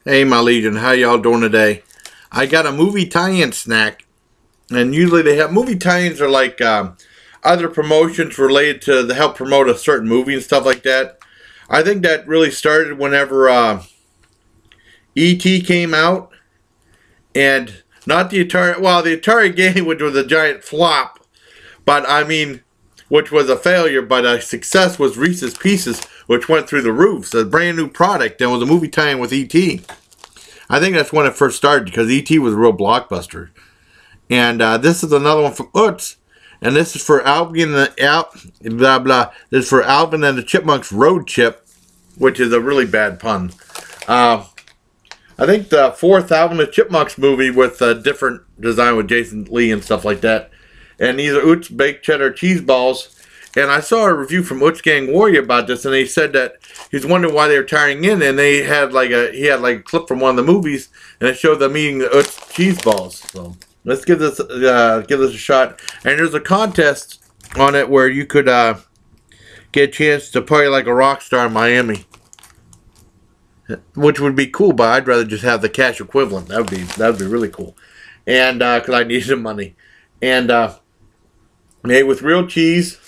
Hey, my Legion, how y'all doing today? I got a movie tie-in snack, and usually they have movie tie-ins are like other promotions related to help promote a certain movie and stuff like that. I think that really started whenever E.T. came out, and not the Atari. Well, the Atari game, which was a giant flop, but I mean, which was a failure, but a success was Reese's Pieces, which went through the roof. So a brand new product, and was a movie tie-in with E.T. I think that's when it first started because E.T. was a real blockbuster. And this is another one from Utz. And this is for Alvin and This is for Alvin and the Chipmunks Road Chip, which is a really bad pun. I think the fourth Alvin and the Chipmunks movie with a different design with Jason Lee and stuff like that. And these are Utz baked cheddar cheese balls. And I saw a review from Utz Gang Warrior about this, and they said that he's wondering why they were tying in, and he had like a clip from one of the movies, and it showed them eating the Utz cheese balls. So let's give this a shot. And there's a contest on it where you could get a chance to party like a rock star in Miami, which would be cool. But I'd rather just have the cash equivalent. That would be really cool. And because I need some money, and made with real cheese.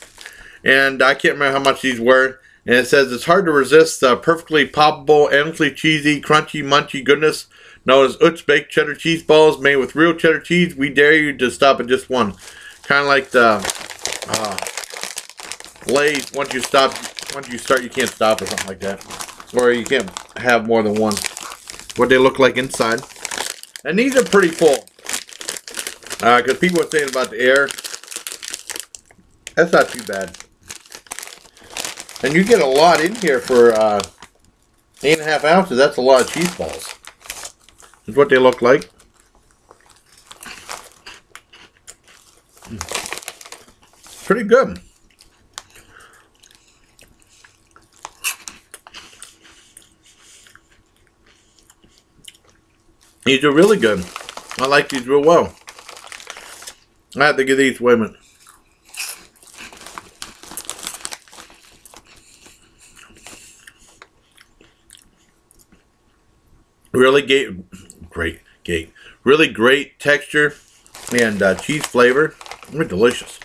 And I can't remember how much these were. And it says it's hard to resist the perfectly poppable, endlessly cheesy, crunchy, munchy goodness known as Utz baked cheddar cheese balls made with real cheddar cheese. We dare you to stop at just one. Kind of like the Lay's. Once you start, you can't stop or something like that. Or you can't have more than one. What they look like inside. And these are pretty full. Because people were saying about the air. That's not too bad. And you get a lot in here for 8.5 ounces. That's a lot of cheese balls. That's what they look like. Pretty good. These are really good. I like these real well. I have to get these. Wait a minute. Really really great texture and cheese flavor. They're delicious.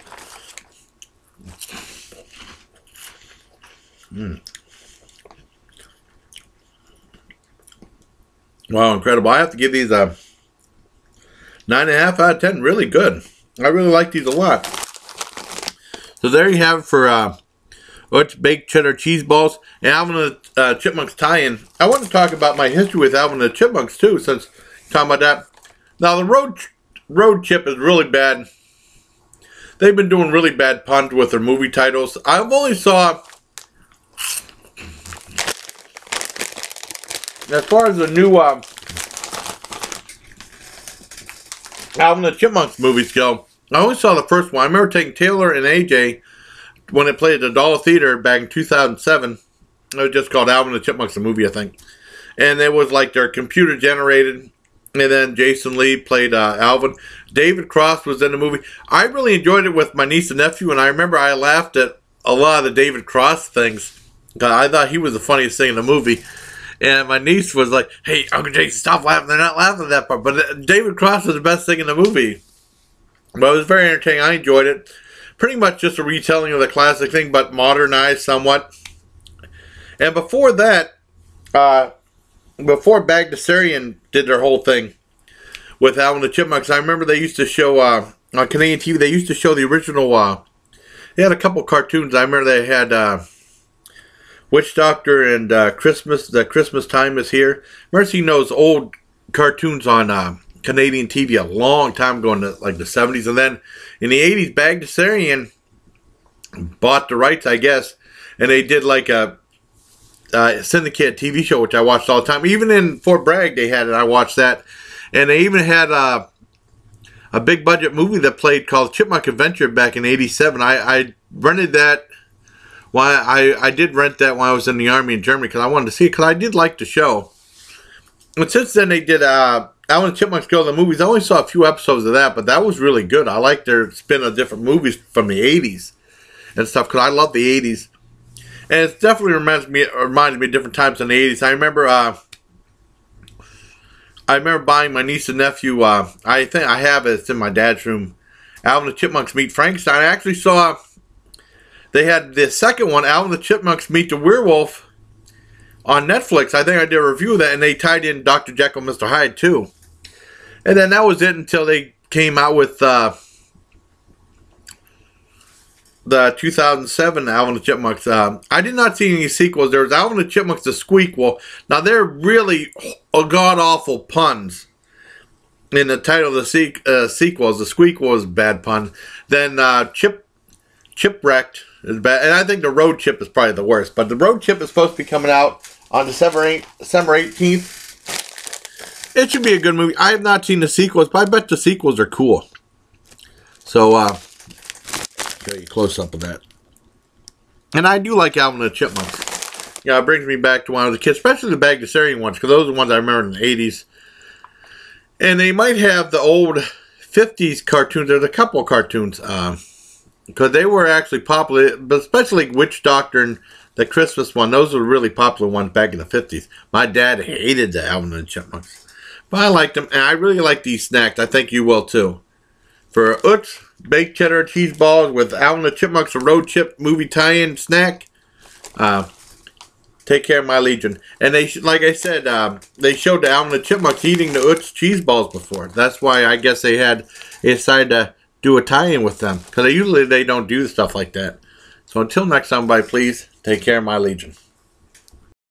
Wow, incredible! I have to give these a 9.5 out of 10. Really good. I really like these a lot. So there you have it for Utz baked cheddar cheese balls and Alvin and the Chipmunks tie-in. I want to talk about my history with Alvin and the Chipmunks too, since talking about that. Now the road chip is really bad. They've been doing really bad puns with their movie titles. I've only saw, as far as the new Alvin and the Chipmunks movies go, I only saw the first one. I remember taking Taylor and AJ when it played at the Dollar Theater back in 2007. It was just called Alvin and the Chipmunks, the movie, I think. And it was like their computer generated. And then Jason Lee played Alvin. David Cross was in the movie. I really enjoyed it with my niece and nephew. And I remember I laughed at a lot of the David Cross things. I thought he was the funniest thing in the movie. And my niece was like, hey, Uncle Jason, stop laughing. They're not laughing at that part. But David Cross was the best thing in the movie. But it was very entertaining. I enjoyed it. Pretty much just a retelling of the classic thing, but modernized somewhat. And before that, before Bagdasarian did their whole thing with Alvin and the Chipmunks, I remember they used to show, on Canadian TV, they used to show the original, they had a couple cartoons. I remember they had Witch Doctor and Christmas, the Christmas Time is Here. I remember seeing those old cartoons on Canadian TV a long time ago in like the 70s. And then in the 80s, Bagdasarian bought the rights, I guess, and they did like a syndicated TV show, which I watched all the time. Even in Fort Bragg, they had it. I watched that. And they even had a big budget movie that played called Chipmunk Adventure back in 87. I rented that. Well, I did rent that when I was in the Army in Germany because I wanted to see it because I did like the show. And since then, they did Alvin and Chipmunks Go to the Movies. I only saw a few episodes of that, but that was really good. I like their spin of different movies from the 80s and stuff because I love the 80s. And it definitely reminds me of different times in the 80s. I remember I remember buying my niece and nephew, I think I have it, it's in my dad's room, Alvin the Chipmunks Meet Frankenstein. I actually saw, they had the second one, Alvin the Chipmunks Meet the Werewolf, on Netflix. I think I did a review of that, and they tied in Dr. Jekyll and Mr. Hyde too. And then that was it until they came out with the 2007 Alvin the Chipmunks. I did not see any sequels. There was Alvin the Chipmunks the Squeakquel. Now they're really god-awful puns in the title of the sequels. The Squeakquel is a bad pun. Then Chipwrecked is bad. And I think the Road Chip is probably the worst. But the Road Chip is supposed to be coming out on December 18th. It should be a good movie. I have not seen the sequels, but I bet the sequels are cool. So, show you a close-up of that. And I do like Alvin and the Chipmunks. Yeah, it brings me back to when I was a kid, especially the Bagdasarian ones, because those are the ones I remember in the 80s. And they might have the old 50s cartoons. There's a couple of cartoons, because they were actually popular, but especially Witch Doctor and the Christmas one. Those were really popular ones back in the 50s. My dad hated the Alvin and the Chipmunks. But I liked them, and I really like these snacks. I think you will too. For Utz baked cheddar cheese balls with Alvin the Chipmunks, a road chip movie tie-in snack. Take care of my legion. And they, like I said, they showed the Alvin the Chipmunks eating the Utz cheese balls before. That's why I guess they decided to do a tie-in with them, because usually they don't do stuff like that. So until next time, bye, please take care of my legion.